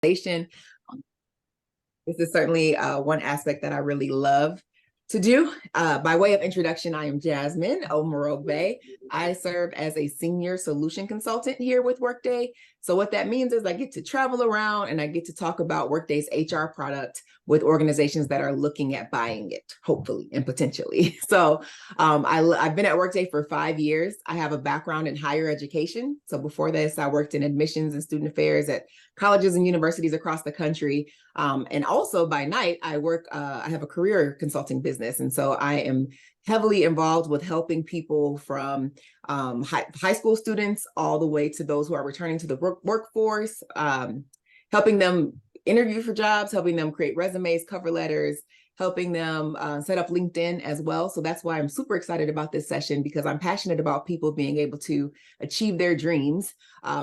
This is certainly one aspect that I really love to do. By way of introduction, I am Jasmine WorkDay. I serve as a senior solution consultant here with WorkDay. So what that means is I get to travel around and I get to talk about WorkDay's HR product with organizations that are looking at buying it, hopefully and potentially. So I've been at WorkDay for 5 years. I have a background in higher education. So before this, I worked in admissions and student affairs at colleges and universities across the country. And also by night, I have a career consulting business. And so I am heavily involved with helping people from high school students all the way to those who are returning to the workforce, helping them interview for jobs, helping them create resumes, cover letters, helping them set up LinkedIn as well. So that's why I'm super excited about this session, because I'm passionate about people being able to achieve their dreams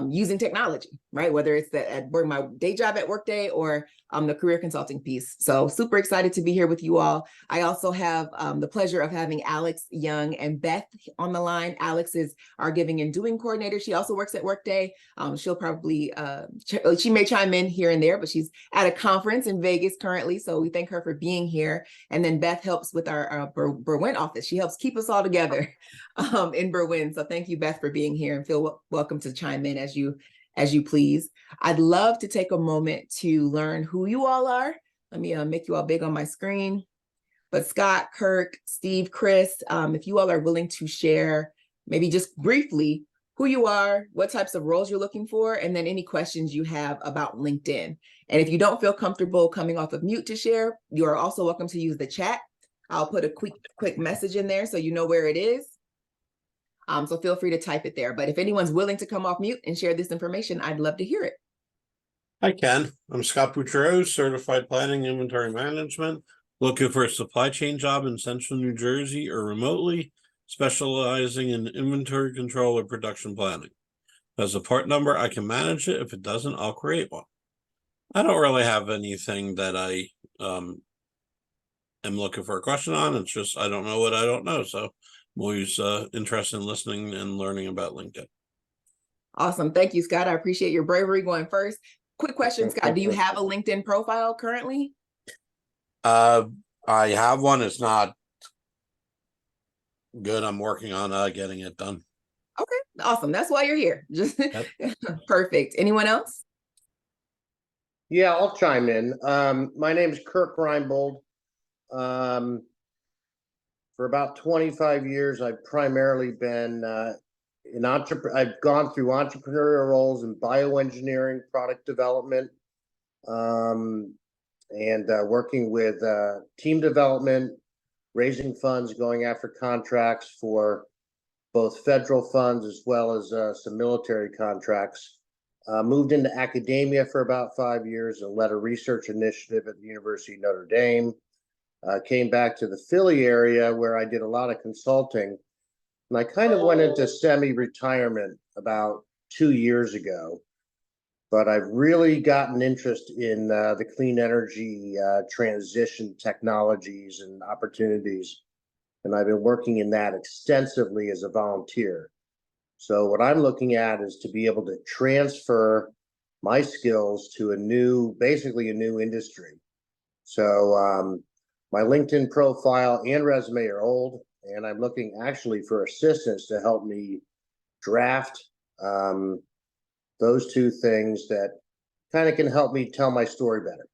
using technology, right? Whether it's my day job at WorkDay or the career consulting piece. So super excited to be here with you all. I also have the pleasure of having Alex Young and Beth on the line. Alex is our giving and doing coordinator. She also works at WorkDay. She'll probably, she may chime in here and there, but she's at a conference in Vegas currently. So we thank her for being here. And then Beth helps with our Berwyn office. She helps keep us all together in Berwyn. So thank you, Beth, for being here, and feel welcome to chime in as you please. I'd love to take a moment to learn who you all are. Let me make you all big on my screen. But Scott, Kirk, Steve, Chris, if you all are willing to share, maybe just briefly, who you are, what types of roles you're looking for, and then any questions you have about LinkedIn. And if you don't feel comfortable coming off of mute to share, you are also welcome to use the chat. I'll put a quick message in there so you know where it is. So feel free to type it there. But if anyone's willing to come off mute and share this information, I'd love to hear it. I can. I'm Scott Boutreau, Certified Planning Inventory Management, looking for a supply chain job in Central New Jersey or remotely, specializing in inventory control or production planning. If it has a part number, I can manage it. If it doesn't, I'll create one. I don't really have anything that I am looking for a question on. It's just I don't know what I don't know. So I'm always interested in listening and learning about LinkedIn. Awesome. Thank you, Scott. I appreciate your bravery going first. Quick question, Scott. Do you have a LinkedIn profile currently? I have one. It's not good. I'm working on getting it done. Okay, awesome. That's why you're here. Just perfect. Anyone else? Yeah, I'll chime in. My name is Kirk Reinbold. For about 25 years, I've primarily been I've gone through entrepreneurial roles in bioengineering, product development, and working with team development, raising funds, going after contracts for both federal funds as well as some military contracts. Moved into academia for about 5 years and led a research initiative at the University of Notre Dame. Came back to the Philly area where I did a lot of consulting. And I kind of went into semi-retirement about 2 years ago. But I've really gotten interest in the clean energy transition technologies and opportunities. And I've been working in that extensively as a volunteer. So what I'm looking at is to be able to transfer my skills to basically a new industry. So my LinkedIn profile and resume are old, and I'm looking actually for assistance to help me draft those two things that kind of can help me tell my story better.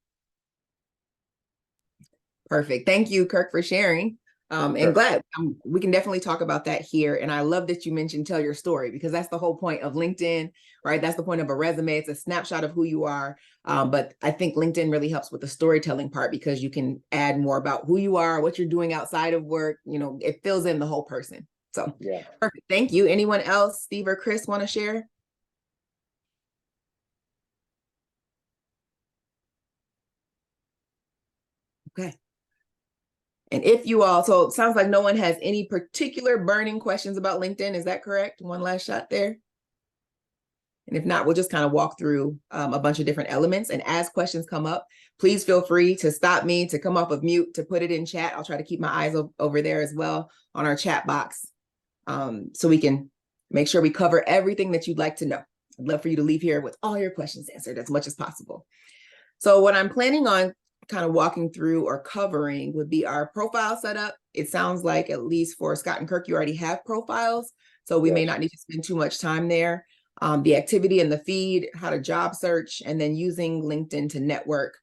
Perfect. Thank you, Kirk, for sharing. And glad we can definitely talk about that here. And I love that you mentioned tell your story, because that's the whole point of LinkedIn, right? That's the point of a resume. It's a snapshot of who you are. But I think LinkedIn really helps with the storytelling part, because you can add more about who you are, what you're doing outside of work. You know, it fills in the whole person. So yeah, perfect. Thank you. Anyone else, Steve or Chris, want to share? Okay. And if you all, so it sounds like no one has any particular burning questions about LinkedIn. Is that correct? One last shot there. And if not, we'll just kind of walk through a bunch of different elements. And as questions come up, please feel free to stop me, to come off of mute, to put it in chat. I'll try to keep my eyes over there as well on our chat box, so we can make sure we cover everything that you'd like to know. I'd love for you to leave here with all your questions answered as much as possible. So what I'm planning on kind of walking through or covering would be our profile setup. It sounds like, at least for Scott and Kirk, you already have profiles, so we may Yes. not need to spend too much time there. The activity in the feed, how to job search, and then using LinkedIn to network,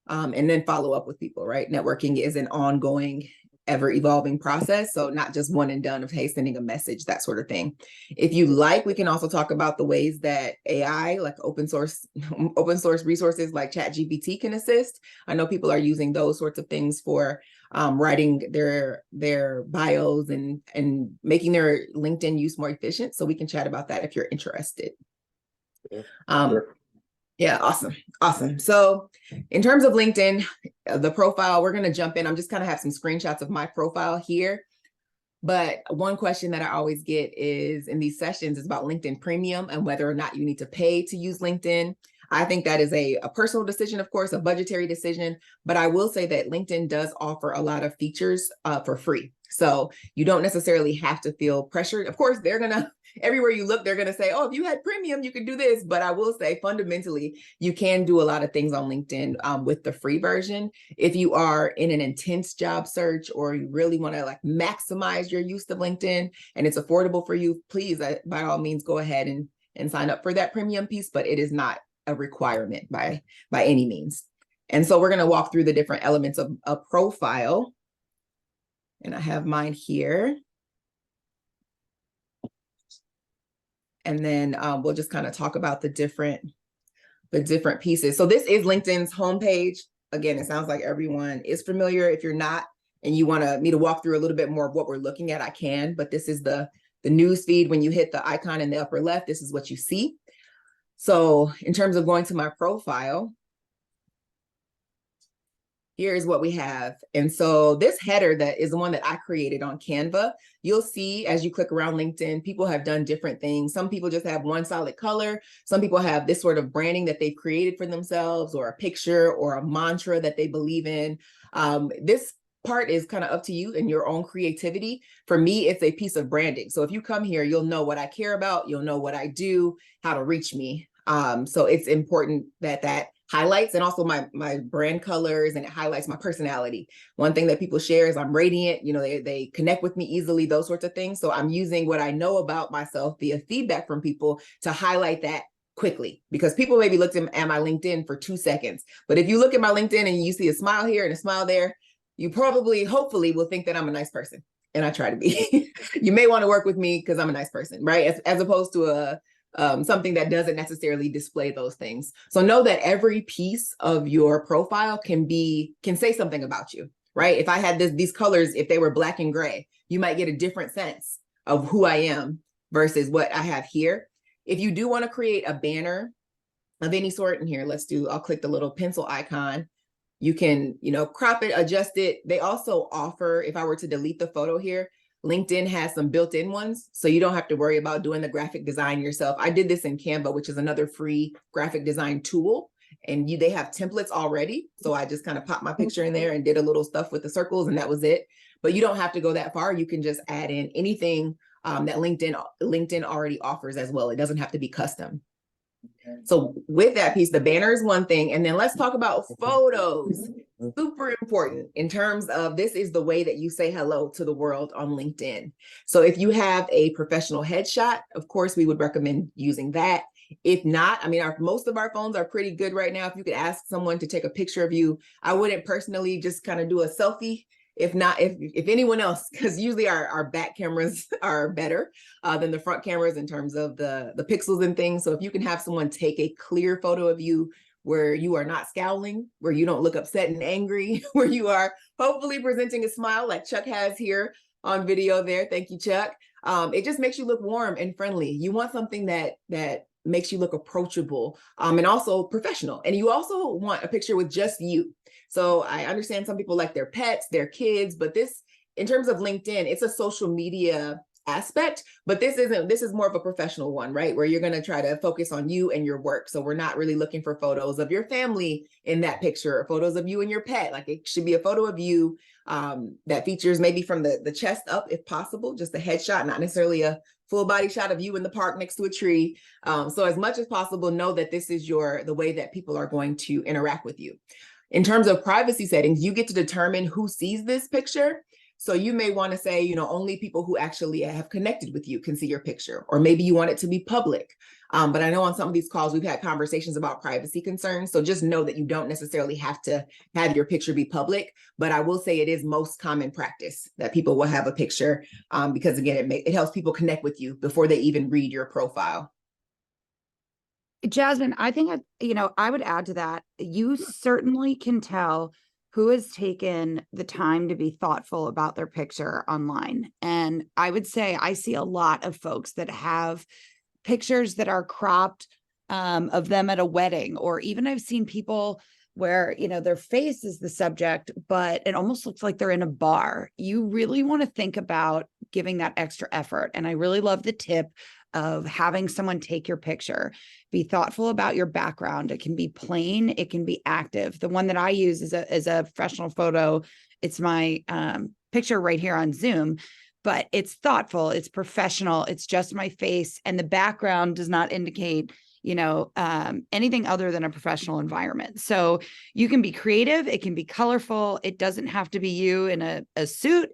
and then follow up with people, right? Networking is an ongoing, ever evolving process. So not just one and done of, hey, sending a message, that sort of thing. If you like, we can also talk about the ways that AI, like open source resources like ChatGPT can assist. I know people are using those sorts of things for writing their bios and making their LinkedIn use more efficient. So we can chat about that if you're interested. Yeah, Sure. Yeah, awesome. Awesome. So in terms of LinkedIn, the profile, we're going to jump in. I'm just kind of have some screenshots of my profile here. But one question that I always get is in these sessions is about LinkedIn Premium and whether or not you need to pay to use LinkedIn. I think that is a personal decision, of course, a budgetary decision, but I will say that LinkedIn does offer a lot of features for free. So you don't necessarily have to feel pressured. Of course, they're going to, everywhere you look, they're going to say, oh, if you had premium, you could do this. But I will say fundamentally, you can do a lot of things on LinkedIn with the free version. If you are in an intense job search or you really want to like maximize your use of LinkedIn and it's affordable for you, please, by all means, go ahead and sign up for that premium piece, but it is not a requirement by any means. And so we're going to walk through the different elements of a profile. And I have mine here. And then we'll just kind of talk about the different pieces. So this is LinkedIn's homepage. Again, it sounds like everyone is familiar. If you're not, and you want me to walk through a little bit more of what we're looking at, I can, but this is the news feed. When you hit the icon in the upper left, this is what you see. So in terms of going to my profile, here's what we have. And so this header that is the one that I created on Canva, you'll see as you click around LinkedIn, people have done different things. Some people just have one solid color. Some people have this sort of branding that they've created for themselves, or a picture or a mantra that they believe in. This part is kind of up to you and your own creativity. For me, it's a piece of branding. So if you come here, you'll know what I care about. You'll know what I do, how to reach me. So it's important that highlights, and also my brand colors, and it highlights my personality. One thing that people share is I'm radiant, you know, they connect with me easily, those sorts of things. So I'm using what I know about myself via feedback from people to highlight that quickly, because people maybe looked at my LinkedIn for 2 seconds. But if you look at my LinkedIn and you see a smile here and a smile there, you probably, hopefully, will think that I'm a nice person. And I try to be. You may want to work with me because I'm a nice person, right? As opposed to something that doesn't necessarily display those things. So know that every piece of your profile can say something about you, right? If I had these colors, if they were black and gray, you might get a different sense of who I am versus what I have here. If you do want to create a banner of any sort in here, I'll click the little pencil icon. You can, crop it, adjust it. They also offer, if I were to delete the photo here, LinkedIn has some built-in ones, so you don't have to worry about doing the graphic design yourself. I did this in Canva, which is another free graphic design tool, and they have templates already. So I just kind of popped my picture in there and did a little stuff with the circles, and that was it. But you don't have to go that far. You can just add in anything that LinkedIn already offers as well. It doesn't have to be custom. So with that piece, the banner is one thing. And then let's talk about photos. Super important in terms of, this is the way that you say hello to the world on LinkedIn. So if you have a professional headshot, of course, we would recommend using that. If not, most of our phones are pretty good right now. If you could ask someone to take a picture of you, I wouldn't personally just kind of do a selfie. If not, if anyone else, because usually our back cameras are better than the front cameras in terms of the pixels and things. So if you can have someone take a clear photo of you where you are not scowling, where you don't look upset and angry, where you are hopefully presenting a smile like Chuck has here on video there. Thank you, Chuck. It just makes you look warm and friendly. You want something that makes you look approachable and also professional. And you also want a picture with just you. So I understand some people like their pets, their kids, but this, in terms of LinkedIn, it's a social media aspect, but this is more of a professional one, right? Where you're going to try to focus on you and your work. So we're not really looking for photos of your family in that picture or photos of you and your pet. Like it should be a photo of you that features maybe from the chest up, if possible, just a headshot, not necessarily a full body shot of you in the park next to a tree. So as much as possible, know that this is the way that people are going to interact with you. In terms of privacy settings, you get to determine who sees this picture. So you may want to say, you know, only people who actually have connected with you can see your picture, or maybe you want it to be public. But I know on some of these calls, we've had conversations about privacy concerns. So just know that you don't necessarily have to have your picture be public. But I will say it is most common practice that people will have a picture because, again, it helps people connect with you before they even read your profile. Jasmine, I think, I would add to that. You certainly can tell who has taken the time to be thoughtful about their picture online. And I would say I see a lot of folks that have pictures that are cropped of them at a wedding, or even I've seen people where, their face is the subject, but it almost looks like they're in a bar. You really want to think about giving that extra effort. And I really love the tip of having someone take your picture. Be thoughtful about your background. It can be plain, it can be active. The one that I use is a professional photo. It's my picture right here on Zoom, but it's thoughtful, it's professional, it's just my face, and the background does not indicate anything other than a professional environment. So you can be creative, it can be colorful, it doesn't have to be you in a suit.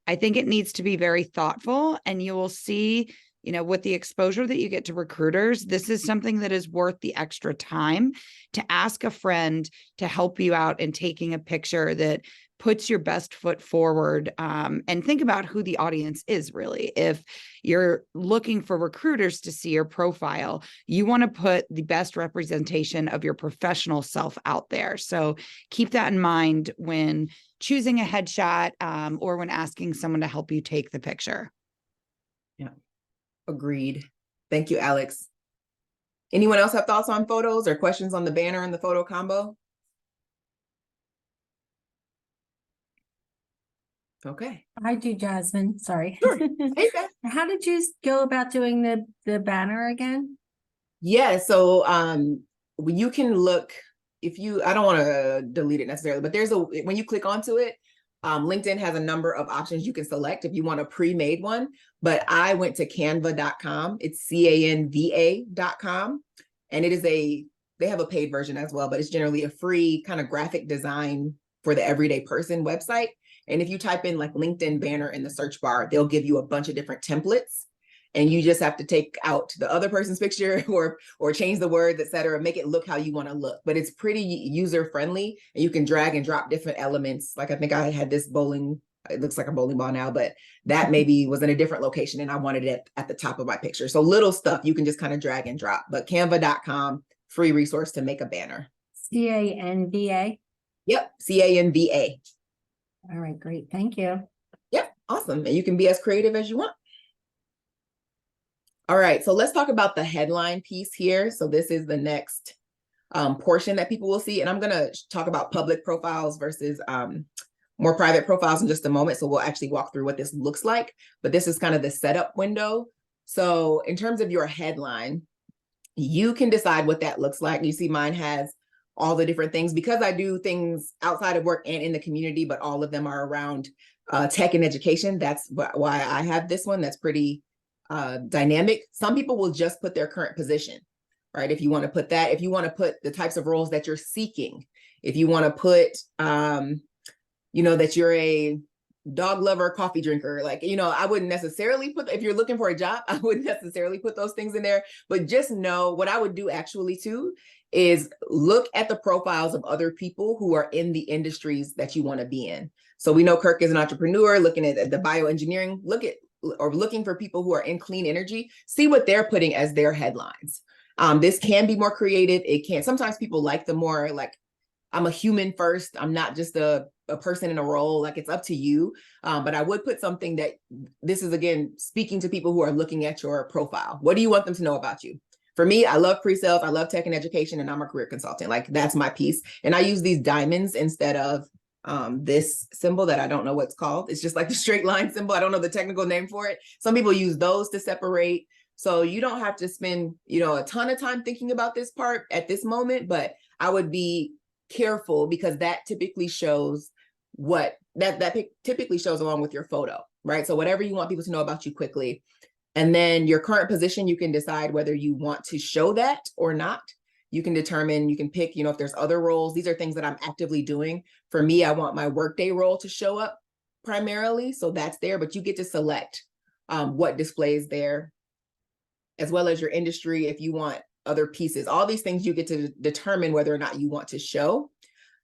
I think it needs to be very thoughtful, and you will see, with the exposure that you get to recruiters, this is something that is worth the extra time to ask a friend to help you out in taking a picture that puts your best foot forward, and think about who the audience is really. If you're looking for recruiters to see your profile, you want to put the best representation of your professional self out there. So keep that in mind when choosing a headshot, or when asking someone to help you take the picture. Yeah. Agreed. Thank you, Alex. Anyone else have thoughts on photos or questions on the banner and the photo combo? Okay. I do, Jasmine. Sorry. Sure. Hey, Beth. How did you go about doing the banner again? Yeah, so you can look, I don't want to delete it necessarily, but when you click onto it, LinkedIn has a number of options you can select if you want a pre-made one, but I went to canva.com. It's canva.com. And they have a paid version as well, but it's generally a free kind of graphic design for the everyday person website. And if you type in like LinkedIn banner in the search bar, they'll give you a bunch of different templates. And you just have to take out the other person's picture or change the words, et cetera, make it look how you want to look. But it's pretty user friendly, and you can drag and drop different elements. Like I think I had this bowling, it looks like a bowling ball now, but that maybe was in a different location and I wanted it at the top of my picture. So little stuff you can just kind of drag and drop. But canva.com, free resource to make a banner. Canva? Yep, Canva. All right, great. Thank you. Yep, awesome. And you can be as creative as you want. All right, so let's talk about the headline piece here. So this is the next portion that people will see. And I'm going to talk about public profiles versus more private profiles in just a moment. So we'll actually walk through what this looks like. But this is kind of the setup window. So in terms of your headline, you can decide what that looks like. You see mine has all the different things because I do things outside of work and in the community, but all of them are around tech and education. That's why I have this one that's pretty dynamic. Some people will just put their current position, right? If you want to put that, if you want to put the types of roles that you're seeking, if you want to put, that you're a dog lover, coffee drinker, I wouldn't necessarily put, if you're looking for a job, I wouldn't necessarily put those things in there, but just know what I would do actually too is look at the profiles of other people who are in the industries that you want to be in. So we know Kirk is an entrepreneur, looking at the bioengineering, looking for people who are in clean energy, see what they're putting as their headlines. This can be more creative. It can, sometimes people like the more like, I'm a human first. I'm not just a person in a role, like it's up to you. But I would put something that this is, again, speaking to people who are looking at your profile. What do you want them to know about you? For me, I love pre-sales, I love tech and education, and I'm a career consultant. Like that's my piece. And I use these diamonds instead of this symbol that I don't know what's called. It's just like the straight line symbol. I don't know the technical name for it. Some people use those to separate. So you don't have to spend, a ton of time thinking about this part at this moment, but I would be careful because that typically shows what that typically shows along with your photo, right? So whatever you want people to know about you quickly. And then your current position, you can decide whether you want to show that or not. You can determine, you can pick, if there's other roles. These are things that I'm actively doing. For me, I want my Workday role to show up primarily. So that's there, but you get to select what displays there, as well as your industry, if you want other pieces. All these things you get to determine whether or not you want to show.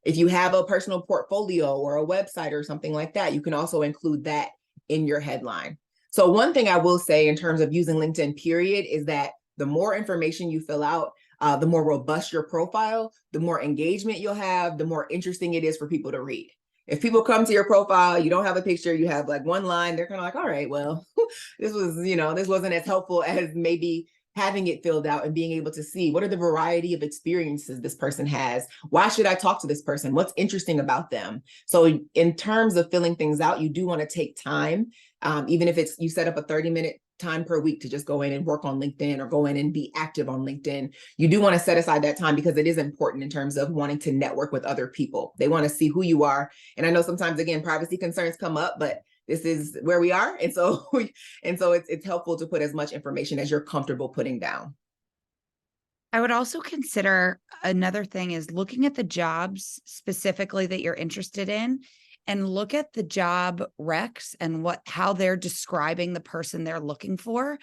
If you have a personal portfolio or a website or something like that, you can also include that in your headline. So one thing I will say in terms of using LinkedIn period is that the more information you fill out, the more robust your profile, the more engagement you'll have, the more interesting it is for people to read. If people come to your profile, you don't have a picture, you have like one line, they're kind of like, all right, well, this wasn't as helpful as maybe having it filled out and being able to see what are the variety of experiences this person has. Why should I talk to this person? What's interesting about them? So in terms of filling things out, you do want to take time, even if you set up a 30-minute time per week to just go in and work on LinkedIn or go in and be active on LinkedIn. You do want to set aside that time because it is important in terms of wanting to network with other people. They want to see who you are. And I know sometimes, again, privacy concerns come up, but this is where we are. And so it's helpful to put as much information as you're comfortable putting down. I would also consider another thing is looking at the jobs specifically that you're interested in and look at the job recs and how they're describing the person they're looking for,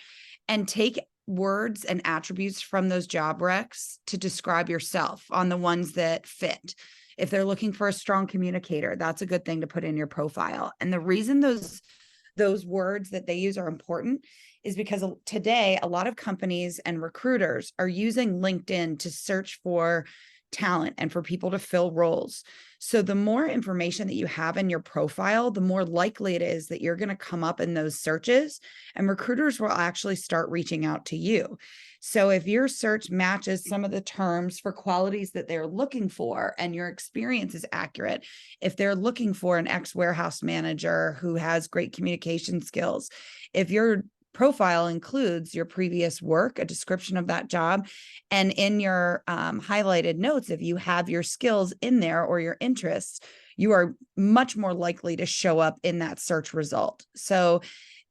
and take words and attributes from those job recs to describe yourself on the ones that fit. If they're looking for a strong communicator, that's a good thing to put in your profile. And the reason those words that they use are important is because today a lot of companies and recruiters are using LinkedIn to search for talent and for people to fill roles. So the more information that you have in your profile, the more likely it is that you're going to come up in those searches, and recruiters will actually start reaching out to you. So if your search matches some of the terms for qualities that they're looking for and your experience is accurate, if they're looking for an ex-warehouse manager who has great communication skills, if your profile includes your previous work, a description of that job, and in your highlighted notes, if you have your skills in there or your interests, you are much more likely to show up in that search result. So,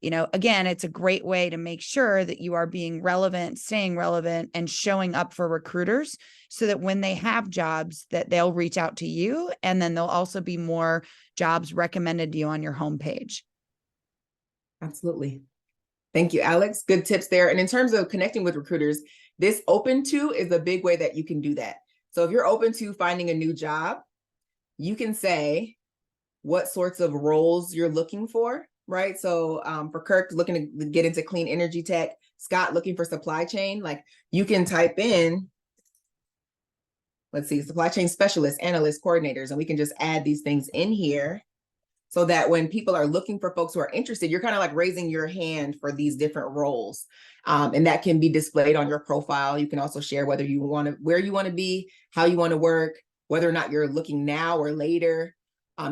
again, it's a great way to make sure that you are being relevant, staying relevant, and showing up for recruiters so that when they have jobs that they'll reach out to you, and then there'll also be more jobs recommended to you on your homepage. Absolutely. Thank you, Alex. Good tips there. And in terms of connecting with recruiters, this open to is a big way that you can do that. So if you're open to finding a new job, you can say what sorts of roles you're looking for, right? So for Kirk, looking to get into clean energy tech, Scott looking for supply chain, like you can type in, let's see, supply chain specialists, analysts, coordinators, and we can just add these things in here, so that when people are looking for folks who are interested, you're kind of like raising your hand for these different roles. And that can be displayed on your profile. You can also share where you want to be, how you want to work, whether or not you're looking now or later.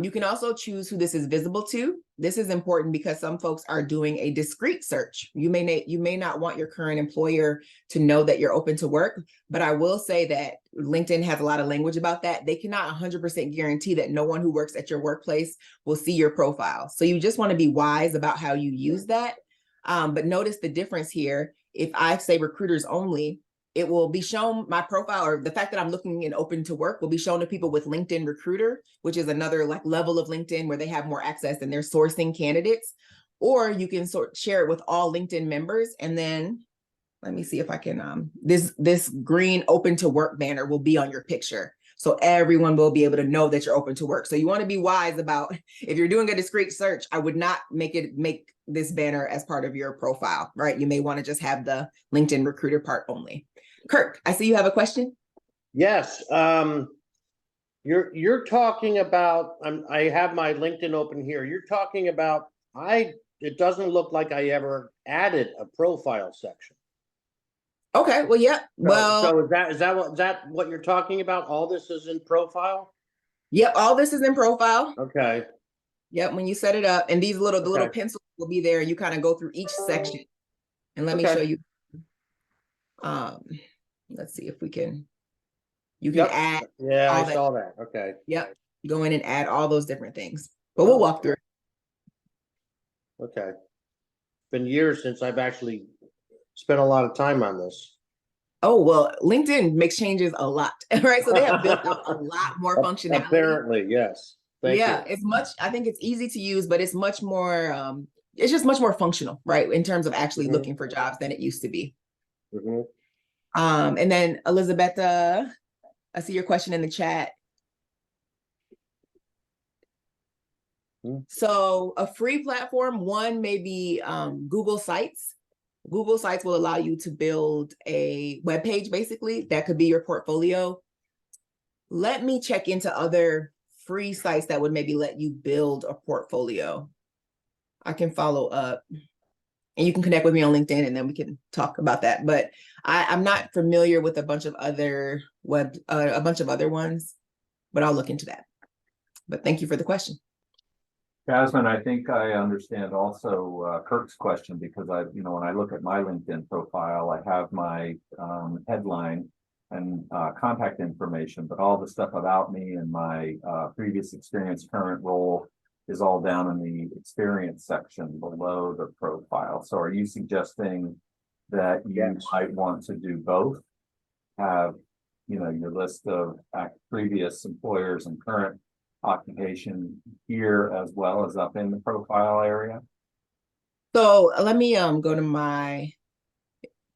You can also choose who this is visible to. This is important because some folks are doing a discrete search. You may not want your current employer to know that you're open to work, but I will say that LinkedIn has a lot of language about that. They cannot 100% guarantee that no one who works at your workplace will see your profile. So you just want to be wise about how you use that. But notice the difference here. If I say recruiters only, it will be shown, my profile, or the fact that I'm looking and open to work, will be shown to people with LinkedIn Recruiter, which is another like level of LinkedIn where they have more access and they're sourcing candidates. Or you can share it with all LinkedIn members. And then let me see if I can, this green open to work banner will be on your picture. So everyone will be able to know that you're open to work. So you want to be wise about, if you're doing a discrete search, I would not make this banner as part of your profile, right? You may want to just have the LinkedIn Recruiter part only. Kirk, I see you have a question. Yes, you're talking about, I have my LinkedIn open here. You're talking about, it doesn't look like I ever added a profile section. Okay, well, yeah. Well, So is that what you're talking about? All this is in profile? Yep, all this is in profile. Okay, Yep, when you set it up, and the little Okay. pencils will be there, and you kind of go through each section. And let me Okay. show you. Let's see if we can. You can Yep. add yeah, all I that. saw that, okay, Yep, go in and add all those different things. But we'll walk through. okay. Been years since I've actually spent a lot of time on this. Oh, well, LinkedIn makes changes a lot, right? So they have built out a lot more functionality. Apparently, yes. Thank Yeah, you. it's much, I think it's easy to use, but it's much more, it's just much more functional, right? In terms of actually Mhm. looking for jobs than it used to be. Mhm. And then Elizabetta, I see your question in the chat. Hmm. So a free platform, one may be Google Sites. Google Sites will allow you to build a web page, basically. That could be your portfolio. Let me check into other free sites that would maybe let you build a portfolio. I can follow up. And you can connect with me on LinkedIn and then we can talk about that. But I'm not familiar with a bunch of other ones, but I'll look into that. But thank you for the question. Jasmine, I think I understand also Kirk's question because when I look at my LinkedIn profile, I have my headline and contact information, but all the stuff about me and my previous experience, current role is all down in the experience section below the profile. So are you suggesting that you Yes. might want to do both? Have, your list of previous employers and current occupation here as well as up in the profile area? So let me go to my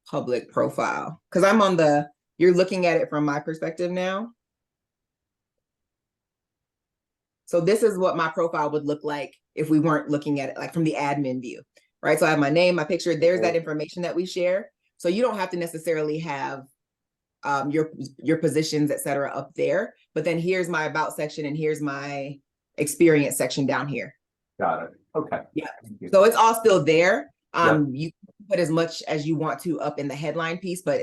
public profile because I'm on you're looking at it from my perspective now. So this is what my profile would look like if we weren't looking at it like from the admin view, right? So I have my name, my picture, there's that information that we share. So you don't have to necessarily have your positions, et cetera, up there. But then here's my about section and here's my experience section down here. Got it. Okay. Yeah. So it's all still there. Yep. You can put as much as you want to up in the headline piece, but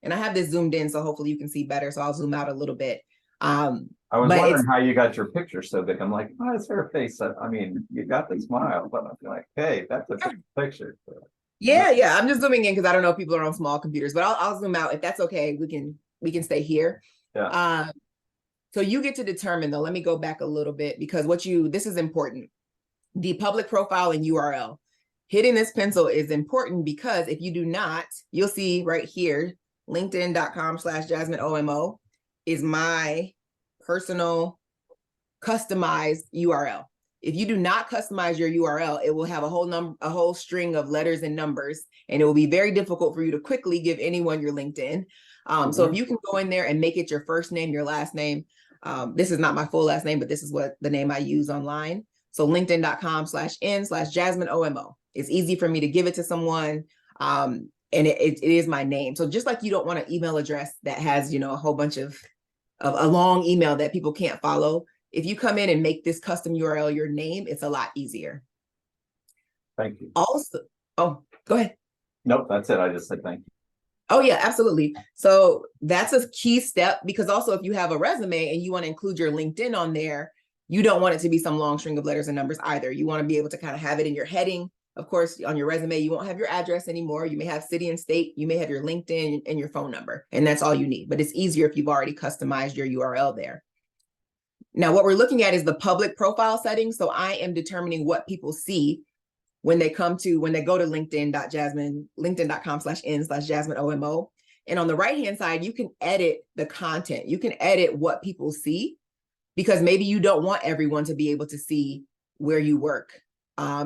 and I have this zoomed in, so hopefully you can see better. So I'll zoom out a little bit. I was wondering how you got your picture so big. I'm like, oh, it's her face. I mean, you got the smile, but I'm like, hey, that's a big picture. Yeah. I'm just zooming in because I don't know if people are on small computers, but I'll zoom out if that's okay. We can stay here. Yeah. So you get to determine though. Let me go back a little bit because this is important. The public profile and URL. Hitting this pencil is important because if you do not, you'll see right here, linkedin.com/JasmineOMO is my personal customized URL. If you do not customize your URL, it will have a whole string of letters and numbers, and it will be very difficult for you to quickly give anyone your LinkedIn. So if you can go in there and make it your first name, your last name, this is not my full last name, but this is what the name I use online. So linkedin.com/n/JasmineOMO. It's easy for me to give it to someone. And it is my name. So just like you don't want an email address that has, a whole bunch of a long email that people can't follow. If you come in and make this custom URL your name, it's a lot easier. Thank you. Also, oh, go ahead. Nope, that's it. I just said thank you. Oh yeah, absolutely. So that's a key step because also if you have a resume and you want to include your LinkedIn on there, you don't want it to be some long string of letters and numbers either. You want to be able to kind of have it in your heading. Of course, on your resume, you won't have your address anymore. You may have city and state. You may have your LinkedIn and your phone number, and that's all you need. But it's easier if you've already customized your URL there. Now, what we're looking at is the public profile settings. So I am determining what people see when they go to linkedin.com/n/JasmineOMO. And on the right-hand side, you can edit the content. You can edit what people see because maybe you don't want everyone to be able to see where you work.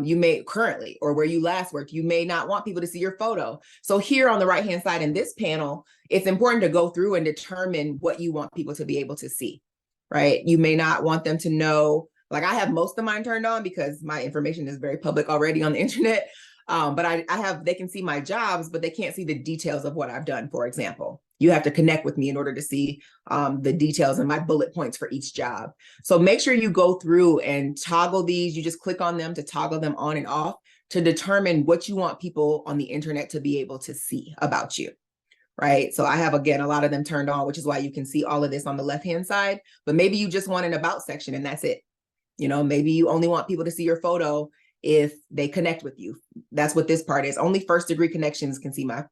You may currently, or where you last worked, you may not want people to see your photo. So here on the right-hand side in this panel, it's important to go through and determine what you want people to be able to see, right? You may not want them to know, like I have most of mine turned on because my information is very public already on the internet. But they can see my jobs, but they can't see the details of what I've done, for example. You have to connect with me in order to see the details and my bullet points for each job. So make sure you go through and toggle these. You just click on them to toggle them on and off to determine what you want people on the internet to be able to see about you. right? So I have, again, a lot of them turned on, which is why you can see all of this on the left-hand side, but maybe you just want an about section and that's it. You know, maybe you only want people to see your photo if they connect with you. That's what this part is. Only first degree connections can see my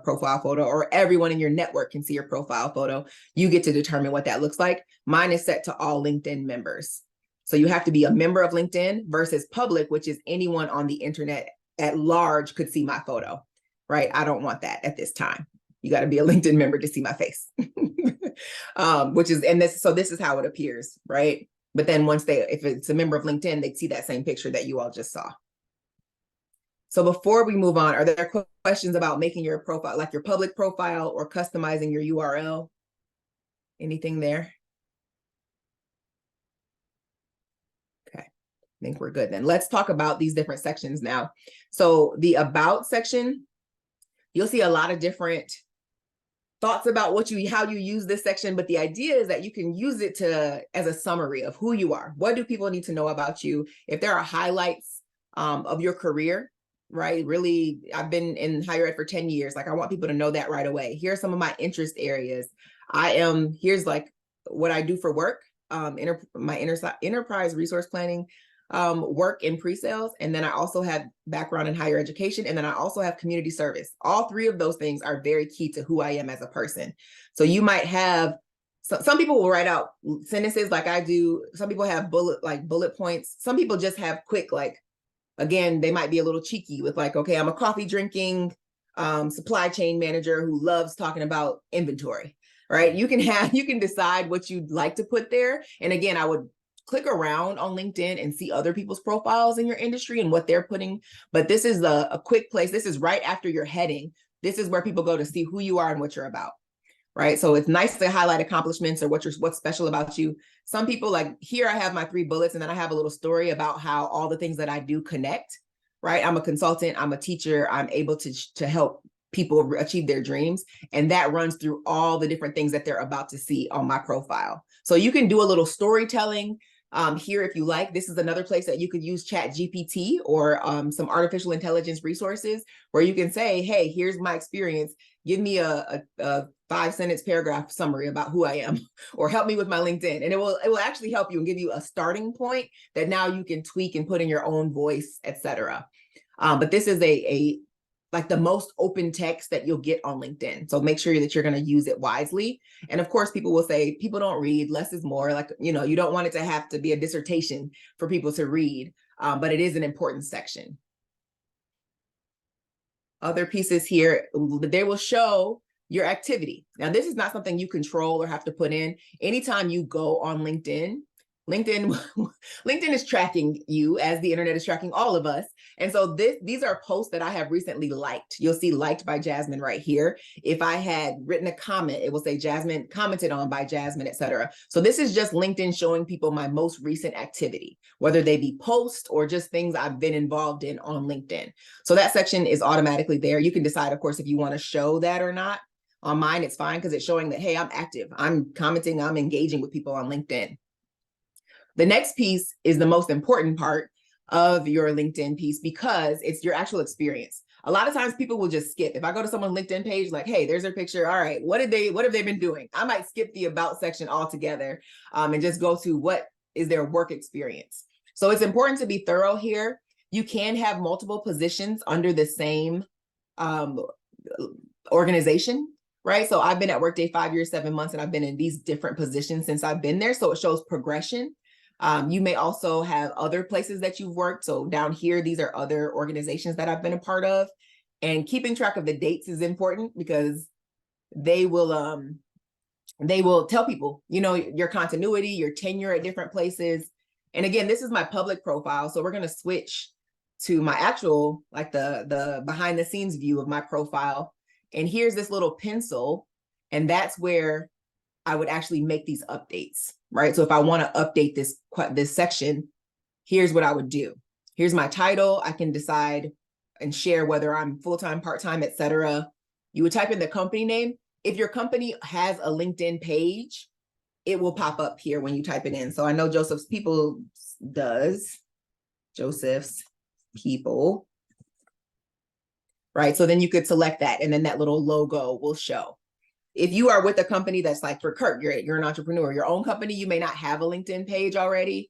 profile photo, or everyone in your network can see your profile photo. You get to determine what that looks like. Mine is set to all LinkedIn members. So you have to be a member of LinkedIn versus public, which is anyone on the internet at large could see my photo, right? I don't want that at this time. You got to be a LinkedIn member to see my face, this is how it appears, right? But then if it's a member of LinkedIn, they'd see that same picture that you all just saw. So before we move on, are there questions about making your profile, like your public profile, or customizing your URL? Anything there? Okay, I think we're good then. Let's talk about these different sections now. So the about section, you'll see a lot of different thoughts about how you use this section, but the idea is that you can use it as a summary of who you are. What do people need to know about you? If there are highlights of your career, right? Really, I've been in higher ed for 10 years. Like, I want people to know that right away. Here are some of my interest areas. Here's like what I do for work, my enterprise resource planning work in pre-sales. And then I also have background in higher education. And then I also have community service. All three of those things are very key to who I am as a person. So you might have, some people will write out sentences like I do. Some people have bullet points. Some people just have quick, like, again, they might be a little cheeky with like, okay, I'm a coffee drinking supply chain manager who loves talking about inventory, right? You can decide what you'd like to put there. And again, I would click around on LinkedIn and see other people's profiles in your industry and what they're putting. But this is a quick place. This is right after your heading. This is where people go to see who you are and what you're about, right? So it's nice to highlight accomplishments or what's special about you. Some people, like here, I have my 3 bullets, and then I have a little story about how all the things that I do connect, right? I'm a consultant, I'm a teacher, I'm able to help people achieve their dreams. And that runs through all the different things that they're about to see on my profile. So you can do a little storytelling here if you like. This is another place that you could use ChatGPT or some artificial intelligence resources where you can say, hey, here's my experience. Give me a 5-sentence paragraph summary about who I am, or help me with my LinkedIn. And it will actually help you and give you a starting point that now you can tweak and put in your own voice, etc. But this is like the most open text that you'll get on LinkedIn. So make sure that you're going to use it wisely. And of course, people will say, people don't read, less is more. Like, you don't want it to have to be a dissertation for people to read, but it is an important section. Other pieces here, they will show your activity. Now, this is not something you control or have to put in. Anytime you go on LinkedIn is tracking you as the internet is tracking all of us. And so these are posts that I have recently liked. You'll see liked by Jasmine right here. If I had written a comment, it will say Jasmine, commented on by Jasmine, etc. So this is just LinkedIn showing people my most recent activity, whether they be posts or just things I've been involved in on LinkedIn. So that section is automatically there. You can decide, of course, if you want to show that or not. On mine, it's fine because it's showing that, hey, I'm active, I'm commenting, I'm engaging with people on LinkedIn. The next piece is the most important part of your LinkedIn piece because it's your actual experience. A lot of times people will just skip. If I go to someone's LinkedIn page, like, hey, there's their picture. All right, what have they been doing? I might skip the about section altogether and just go to what is their work experience. So it's important to be thorough here. You can have multiple positions under the same organization, right? So I've been at WorkDay 5 years, 7 months, and I've been in these different positions since I've been there. So it shows progression. You may also have other places that you've worked. So down here, these are other organizations that I've been a part of. And keeping track of the dates is important because they will tell people, your continuity, your tenure at different places. And again, this is my public profile. So we're going to switch to my actual, like the behind the scenes view of my profile. And here's this little pencil. And that's where I would actually make these updates, right? So if I want to update this section, here's what I would do. Here's my title. I can decide and share whether I'm full-time, part-time, etc. You would type in the company name. If your company has a LinkedIn page, it will pop up here when you type it in. So I know Joseph's People does. Joseph's People. right? So then you could select that, and then that little logo will show. If you are with a company that's like, for Kirk, you're an entrepreneur, your own company, you may not have a LinkedIn page already.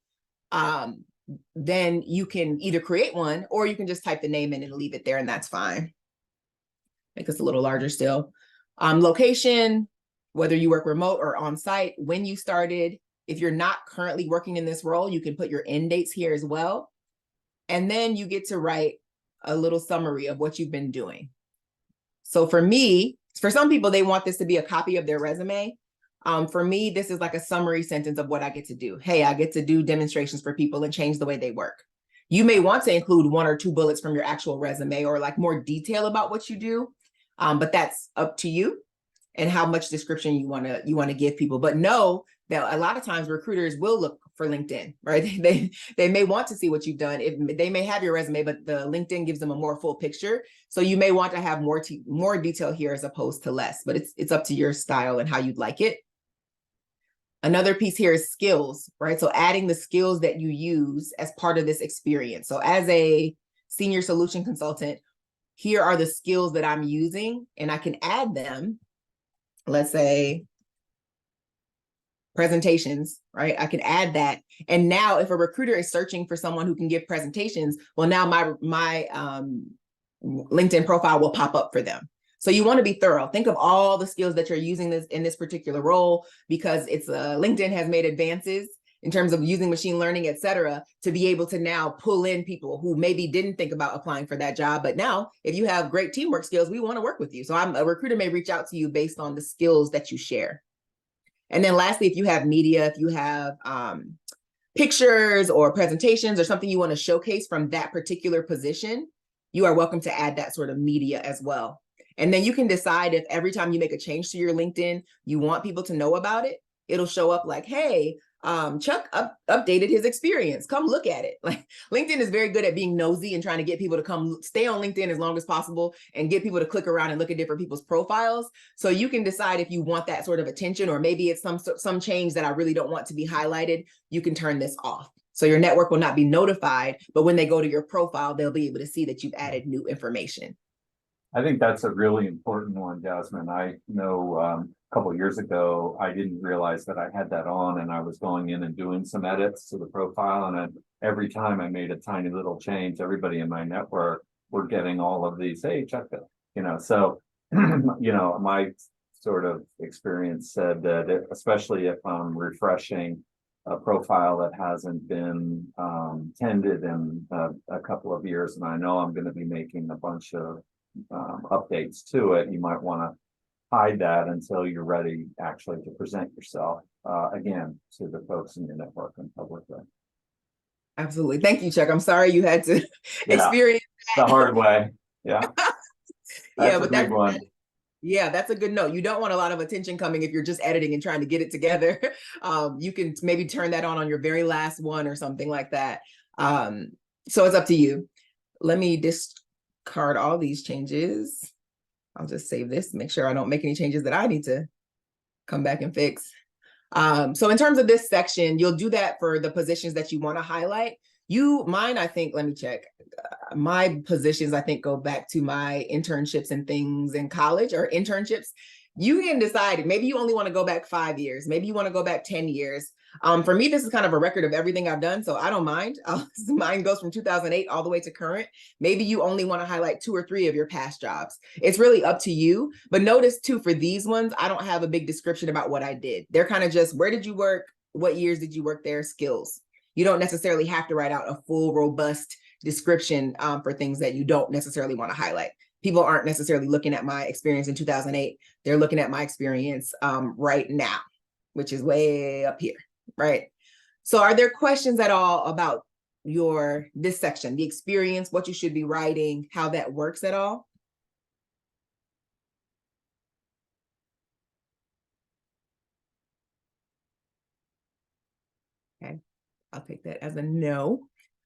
Then you can either create one, or you can just type the name in and leave it there, and that's fine. Make this a little larger still. Location, whether you work remote or on site, when you started. If you're not currently working in this role, you can put your end dates here as well. And then you get to write a little summary of what you've been doing. So for me, for some people, they want this to be a copy of their resume. For me, this is like a summary sentence of what I get to do. Hey, I get to do demonstrations for people and change the way they work. You may want to include 1 or 2 bullets from your actual resume, or like more detail about what you do. But that's up to you and how much description you want to give people. But know that a lot of times recruiters will look for LinkedIn, right? They may want to see what you've done. They may have your resume, but the LinkedIn gives them a more full picture. So you may want to have more detail here as opposed to less, but it's up to your style and how you'd like it. Another piece here is skills, right? So adding the skills that you use as part of this experience. So as a senior solution consultant, here are the skills that I'm using, and I can add them. Let's say presentations, right? I can add that. And now if a recruiter is searching for someone who can give presentations, well, now my LinkedIn profile will pop up for them. So you want to be thorough. Think of all the skills that you're using in this particular role, because it's LinkedIn has made advances in terms of using machine learning, et cetera, to be able to now pull in people who maybe didn't think about applying for that job. But now, if you have great teamwork skills, we want to work with you. So a recruiter may reach out to you based on the skills that you share. And then lastly, if you have media, if you have pictures or presentations or something you want to showcase from that particular position, you are welcome to add that sort of media as well. And then you can decide if every time you make a change to your LinkedIn, you want people to know about it. It'll show up like, hey, Chuck updated his experience. Come look at it. Like, LinkedIn is very good at being nosy and trying to get people to come stay on LinkedIn as long as possible and get people to click around and look at different people's profiles. So you can decide if you want that sort of attention, or maybe it's some change that I really don't want to be highlighted. You can turn this off. So your network will not be notified, but when they go to your profile, they'll be able to see that you've added new information. I think that's a really important one, Jasmine. I know a couple of years ago, I didn't realize that I had that on, and I was going in and doing some edits to the profile. And every time I made a tiny little change, everybody in my network were getting all of these, hey, check it, so, my sort of experience said that especially if I'm refreshing a profile that hasn't been tended in a couple of years, and I know I'm going to be making a bunch of updates to it, you might want to hide that until you're ready actually to present yourself again to the folks in your network and publicly. Absolutely. Thank you, Chuck. I'm sorry you had to experience that the hard way. Yeah. Yeah, but that's one. Yeah, that's a good note. You don't want a lot of attention coming if you're just editing and trying to get it together. You can maybe turn that on your very last one or something like that. So it's up to you. Let me discard all these changes. I'll just save this, make sure I don't make any changes that I need to come back and fix. So in terms of this section, you'll do that for the positions that you want to highlight. Mine, I think, let me check. My positions, I think, go back to my internships and things in college, or internships. You can decide, maybe you only want to go back 5 years, maybe you want to go back 10 years. For me, this is kind of a record of everything I've done, so I don't mind. Mine goes from 2008 all the way to current. Maybe you only want to highlight 2 or 3 of your past jobs. It's really up to you. But notice too, for these ones, I don't have a big description about what I did. They're kind of just, where did you work? What years did you work there? Skills. You don't necessarily have to write out a full, robust description for things that you don't necessarily want to highlight. People aren't necessarily looking at my experience in 2008. They're looking at my experience right now, which is way up here, right? So are there questions at all about this section, the experience, what you should be writing, how that works at all? Okay, I'll take that as a no.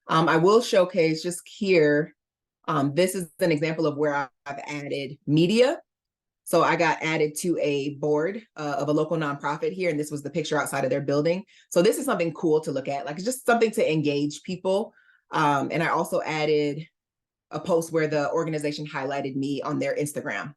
I will showcase just here. This is an example of where I've added media. So I got added to a board of a local nonprofit here, and this was the picture outside of their building. So this is something cool to look at, like just something to engage people. And I also added a post where the organization highlighted me on their Instagram,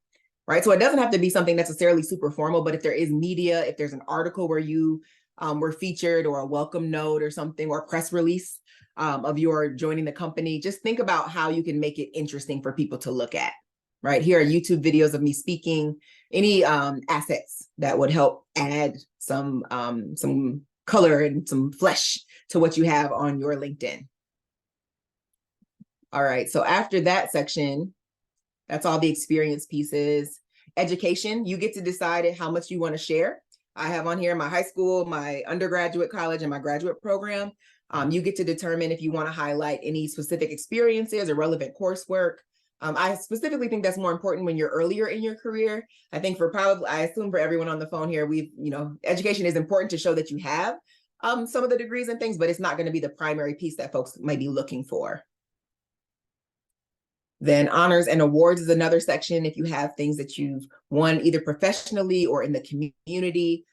right? So it doesn't have to be something necessarily super formal, but if there is media, if there's an article where you were featured, or a welcome note or something, or a press release of your joining the company, just think about how you can make it interesting for people to look at, right? Here are YouTube videos of me speaking, any assets that would help add some color and some flesh to what you have on your LinkedIn. All right, so after that section, that's all the experience pieces. Education, you get to decide how much you want to share. I have on here my high school, my undergraduate college, and my graduate program. You get to determine if you want to highlight any specific experiences or relevant coursework. I specifically think that's more important when you're earlier in your career. I think I assume for everyone on the phone here, education is important to show that you have some of the degrees and things, but it's not going to be the primary piece that folks might be looking for. Then honors and awards is another section. If you have things that you've won either professionally or in the community,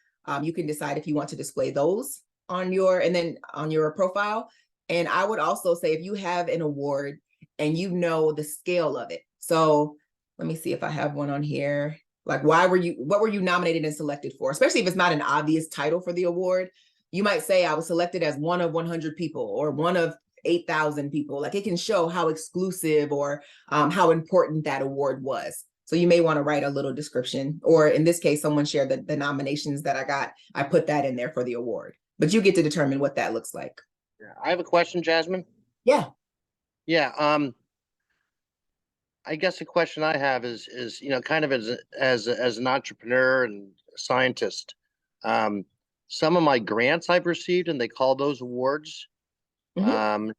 you can decide if you want to display those on your profile. And I would also say if you have an award and you know the scale of it. So let me see if I have one on here. Like, what were you nominated and selected for? Especially if it's not an obvious title for the award. You might say I was selected as one of 100 people or one of 8,000 people. Like, it can show how exclusive or how important that award was. So you may want to write a little description, or in this case, someone shared the nominations that I got. I put that in there for the award, but you get to determine what that looks like. Yeah, I have a question, Jasmine. Yeah. Yeah. I guess the question I have is, kind of as an entrepreneur and scientist, some of my grants I've received, and they call those awards,